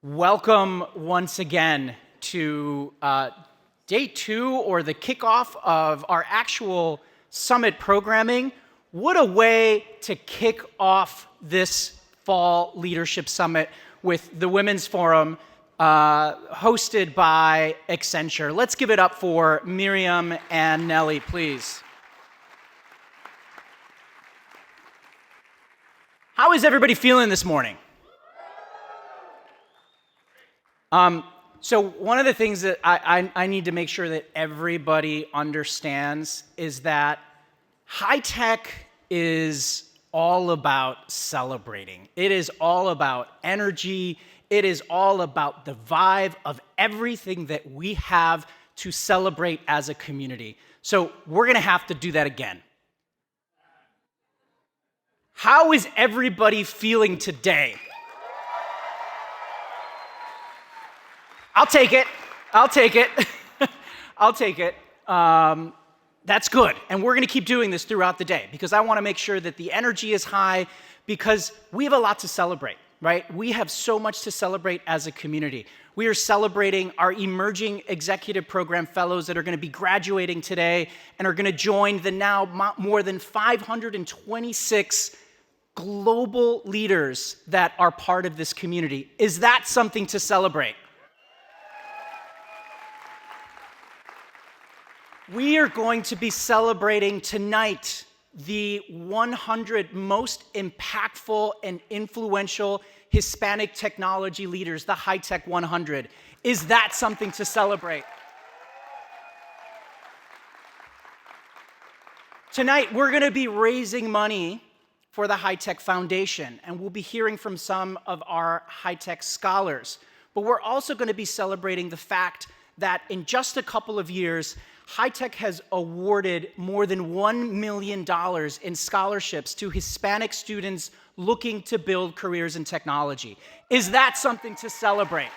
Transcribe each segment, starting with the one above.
Welcome once again to day 2 or the kickoff of our actual summit programming. What a way to kick off this fall leadership summit with the Women's Forum hosted by Accenture. Let's give it up for Miriam and Nellie, please. How is everybody feeling this morning? So one of the things that I need to make sure that everybody understands is that HITEC is all about celebrating. It is all about energy. It is all about the vibe of everything that we have to celebrate as a community. So we're going to have to do that again. How is everybody feeling today? I'll take it. I'll take it. I'll take it. That's good. And we're going to keep doing this throughout the day because I want to make sure that the energy is high because we have a lot to celebrate, right? We have so much to celebrate as a community. We are celebrating our emerging executive program fellows that are going to be graduating today and are going to join the now more than 526 global leaders that are part of this community. Is that something to celebrate? We are going to be celebrating tonight the 100 most impactful and influential Hispanic technology leaders, the HITEC 100. Is that something to celebrate? Tonight, we're going to be raising money for the HITEC Foundation, and we'll be hearing from some of our HITEC scholars. But we're also going to be celebrating the fact that in just a couple of years, HITEC has awarded more than $1 million in scholarships to Hispanic students looking to build careers in technology. Is that something to celebrate?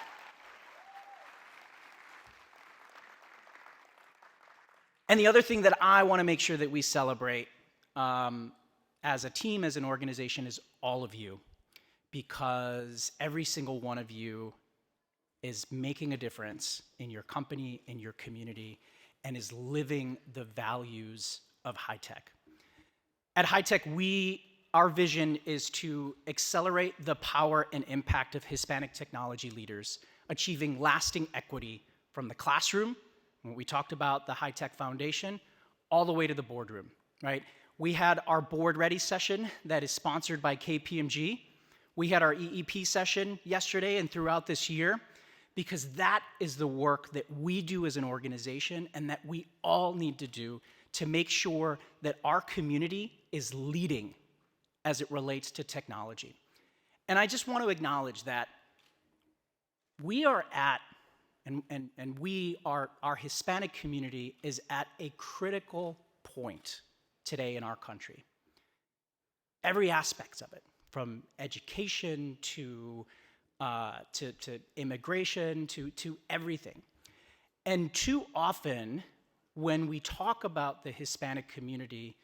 And the other thing that I want to make sure that we celebrate as a team, as an organization, is all of you, because every single one of you is making a difference in your company, in your community, and is living the values of HITEC. At HITEC, our vision is to accelerate the power and impact of Hispanic technology leaders, achieving lasting equity from the classroom, when we talked about the HITEC Foundation, all the way to the boardroom, right? We had our Board Ready session that is sponsored by KPMG. We had our EEP session yesterday and throughout this year, because that is the work that we do as an organization and that we all need to do to make sure that our community is leading as it relates to technology. And I just want to acknowledge that we are at, our Hispanic community is at a critical point today in our country. Every aspect of it, from education to immigration, to everything. And too often, when we talk about the Hispanic community,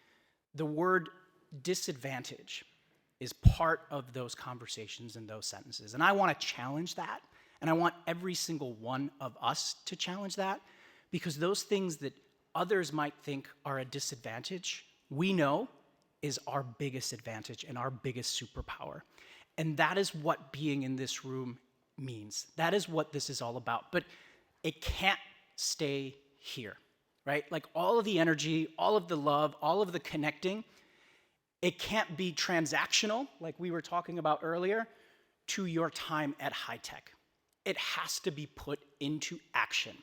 the word disadvantage is part of those conversations and those sentences. And I want to challenge that, and I want every single one of us to challenge that, because those things that others might think are a disadvantage, we know is our biggest advantage and our biggest superpower. And that is what being in this room means. That is what this is all about. But it can't stay here, right? Like all of the energy, all of the love, all of the connecting, it can't be transactional, like we were talking about earlier, to your time at HITEC. It has to be put into action.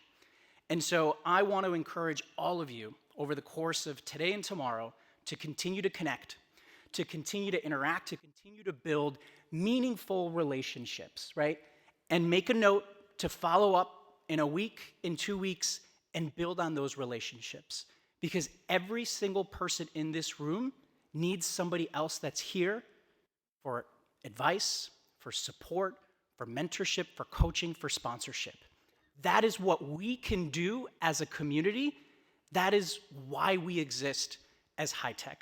And so I want to encourage all of you over the course of today and tomorrow to continue to connect, to continue to interact, to continue to build meaningful relationships, right? And make a note to follow up in a week, in 2 weeks, and build on those relationships. Because every single person in this room needs somebody else that's here for advice, for support, for mentorship, for coaching, for sponsorship. That is what we can do as a community. That is why we exist as HITEC.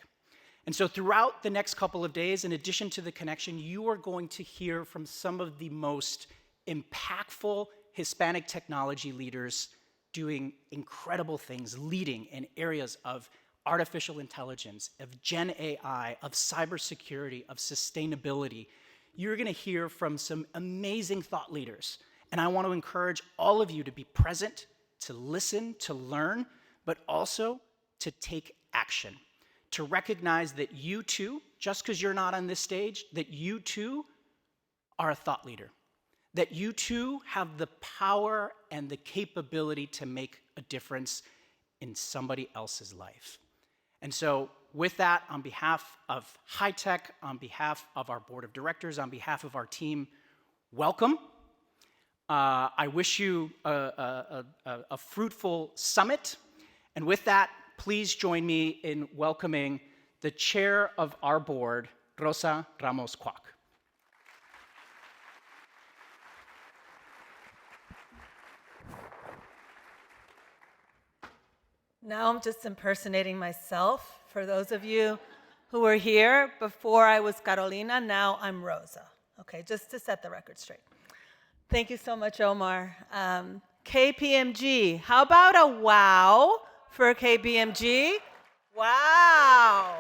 And so throughout the next couple of days, in addition to the connection, you are going to hear from some of the most impactful Hispanic technology leaders doing incredible things, leading in areas of artificial intelligence, of Gen AI, of cybersecurity, of sustainability. You're gonna hear from some amazing thought leaders. And I want to encourage all of you to be present, to listen, to learn, but also to take action, to recognize that you too, just because you're not on this stage, that you too are a thought leader, that you too have the power and the capability to make a difference in somebody else's life. And so with that, on behalf of HITEC, on behalf of our board of directors, on behalf of our team, welcome. I wish you a fruitful summit. And with that, please join me in welcoming the chair of our board, Rosa Ramos-Kwok. Now I'm just impersonating myself. For those of you who were here before I was Carolina, now I'm Rosa. Okay, just to set the record straight. Thank you so much, Omar. KPMG, how about a wow for KPMG? Wow.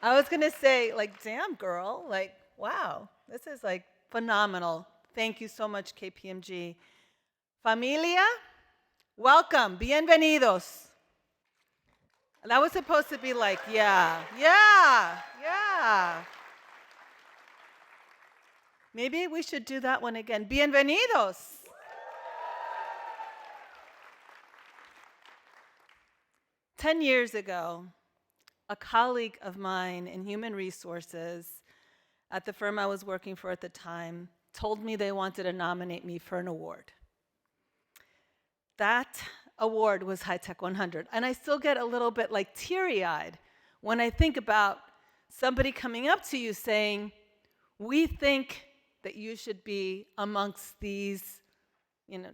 I was gonna say, like, damn girl, like, wow, this is like phenomenal. Thank you so much, KPMG. Familia, welcome, bienvenidos. That was supposed to be like, yeah. Maybe we should do that one again. Bienvenidos. Ten years ago, a colleague of mine in human resources at the firm I was working for at the time told me they wanted to nominate me for an award. That award was HITEC 100. And I still get a little bit like teary-eyed when I think about somebody coming up to you saying, we think that you should be amongst these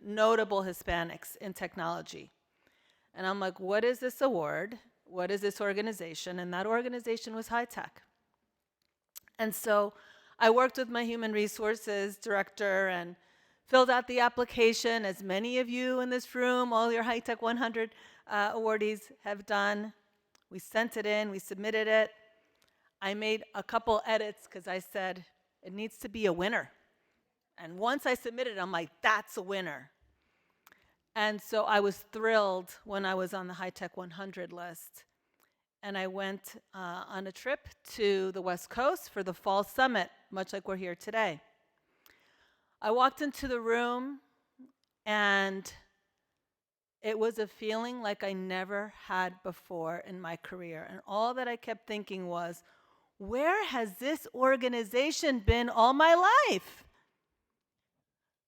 notable Hispanics in technology. And I'm like, what is this award? What is this organization? And that organization was HITEC. And so I worked with my human resources director and filled out the application, as many of you in this room, all your HITEC 100 awardees have done. We sent it in, we submitted it. I made a couple edits because I said, it needs to be a winner. And once I submitted it, I'm like, that's a winner. And so I was thrilled when I was on the HITEC 100 list. And I went on a trip to the West Coast for the Fall Summit, much like we're here today. I walked into the room, and it was a feeling like I never had before in my career. And all that I kept thinking was, where has this organization been all my life?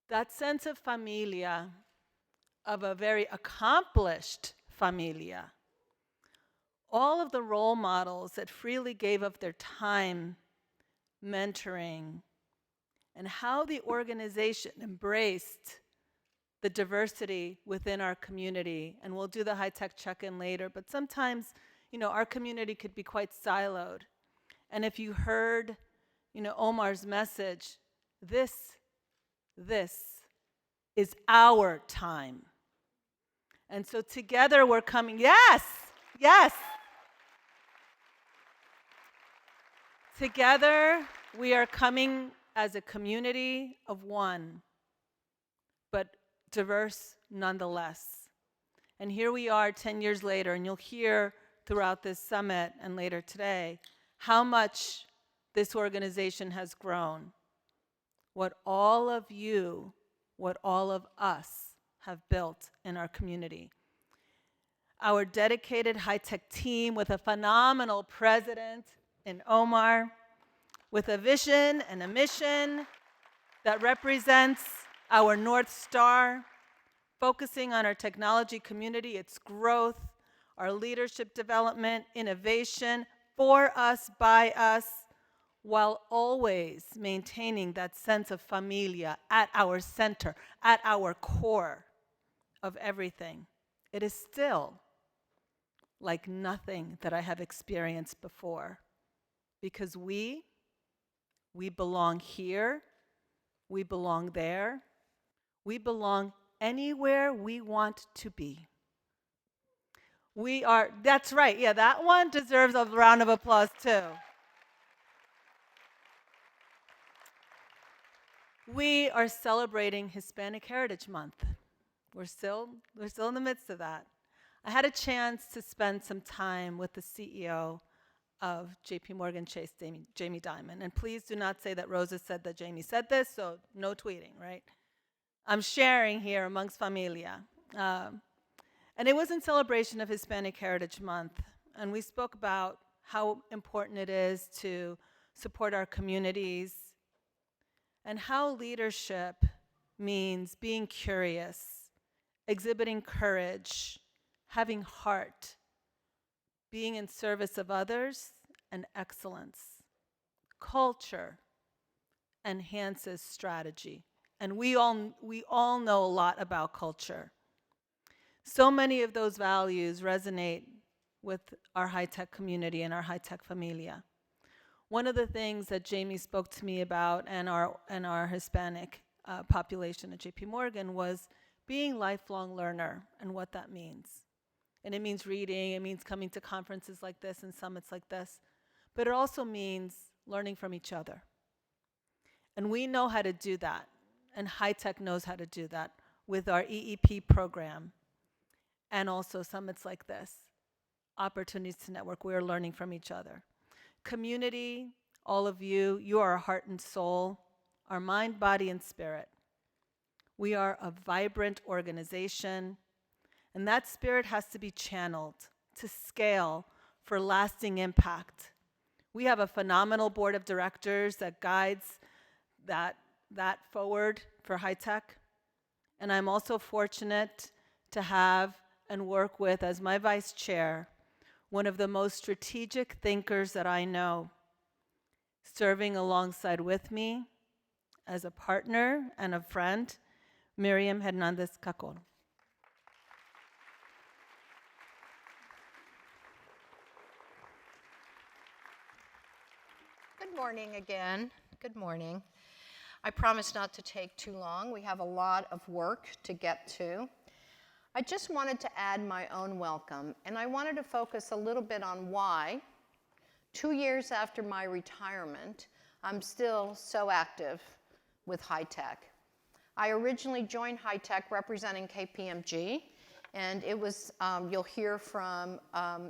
That sense of familia, of a very accomplished familia. All of the role models that freely gave up their time, mentoring, and how the organization embraced the diversity within our community. And we'll do the HITEC check-in later, but sometimes, our community could be quite siloed. And if you heard, Omar's message, this is our time. And so together we're coming, yes. Together we are coming as a community of one, but diverse nonetheless. And here we are 10 years later, and you'll hear throughout this summit and later today how much this organization has grown. What all of you, what all of us have built in our community. Our dedicated HITEC team with a phenomenal president in Omar, with a vision and a mission that represents our North Star, focusing on our technology community, its growth, our leadership development, innovation, for us, by us, while always maintaining that sense of familia at our center, at our core of everything. It is still like nothing that I have experienced before, because we We belong here. We belong there. We belong anywhere we want to be. That's right, yeah, that one deserves a round of applause too. We are celebrating Hispanic Heritage Month. We're still in the midst of that. I had a chance to spend some time with the CEO of JP Morgan Chase, Jamie Dimon. And please do not say that Rosa said that Jamie said this, so no tweeting, right? I'm sharing here amongst familia. And it was in celebration of Hispanic Heritage Month. And we spoke about how important it is to support our communities and how leadership means being curious, exhibiting courage, having heart, being in service of others, and excellence. Culture enhances strategy. And we all know a lot about culture. So many of those values resonate with our high-tech community and our high-tech familia. One of the things that Jamie spoke to me about and our Hispanic population at JP Morgan was being lifelong learner and what that means. And it means reading, it means coming to conferences like this and summits like this, but it also means learning from each other. And we know how to do that, and HITEC knows how to do that with our EEP program and also summits like this, opportunities to network. We are learning from each other. Community, all of you, you are our heart and soul, our mind, body, and spirit. We are a vibrant organization, and that spirit has to be channeled to scale for lasting impact. We have a phenomenal board of directors that guides that forward for HITEC, and I'm also fortunate to have and work with, as my vice chair, one of the most strategic thinkers that I know, serving alongside with me as a partner and a friend, Miriam Hernandez-Cacol. Good morning again. Good morning. I promise not to take too long. We have a lot of work to get to. I just wanted to add my own welcome, and I wanted to focus a little bit on why, 2 years after my retirement, I'm still so active with HITEC. I originally joined HITEC representing KPMG, and it was, you'll hear from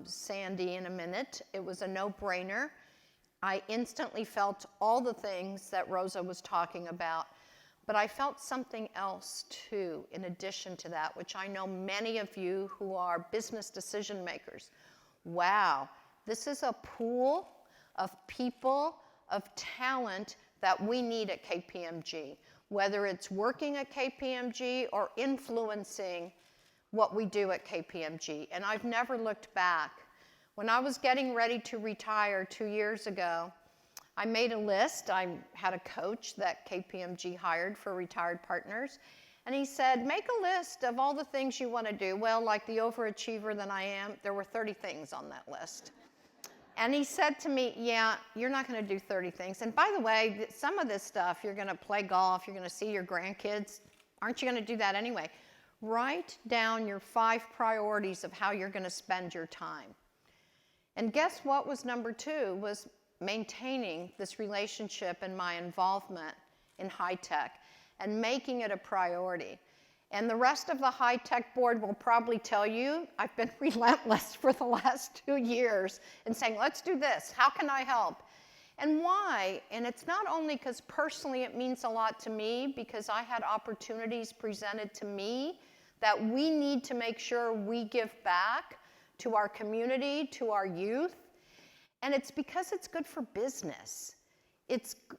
Sandy in a minute, it was a no-brainer. I instantly felt all the things that Rosa was talking about, but I felt something else too, in addition to that, which I know many of you who are business decision makers. Wow, this is a pool of people, of talent that we need at KPMG, whether it's working at KPMG or influencing what we do at KPMG. And I've never looked back. When I was getting ready to retire 2 years ago, I made a list. I had a coach that KPMG hired for retired partners, and he said, make a list of all the things you want to do. Well, like the overachiever that I am, there were 30 things on that list. And he said to me, yeah, you're not going to do 30 things. And by the way, some of this stuff, you're going to play golf, you're going to see your grandkids. Aren't you going to do that anyway? Write down your 5 priorities of how you're going to spend your time. And guess what was number 2 was maintaining this relationship and my involvement in HITEC and making it a priority. And the rest of the HITEC board will probably tell you I've been relentless for the last 2 years in saying, let's do this. How can I help? And why? And it's not only because personally it means a lot to me, because I had opportunities presented to me that we need to make sure we give back to our community, to our youth. And it's because it's good for business.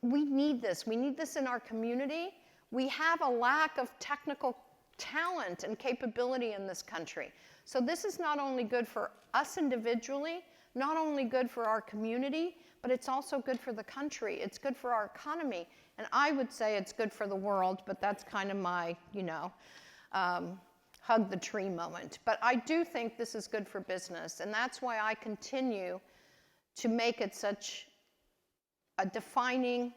We need this. We need this in our community. We have a lack of technical talent and capability in this country. So this is not only good for us individually, not only good for our community, but it's also good for the country. It's good for our economy. And I would say it's good for the world, but that's kind of my, hug the tree moment. But I do think this is good for business, and that's why I continue to make it such a defining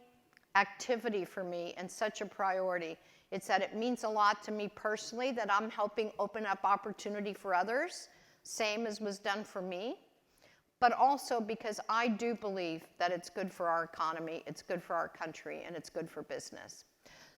activity for me and such a priority. It's that it means a lot to me personally that I'm helping open up opportunity for others, same as was done for me, but also because I do believe that it's good for our economy, it's good for our country, and it's good for business.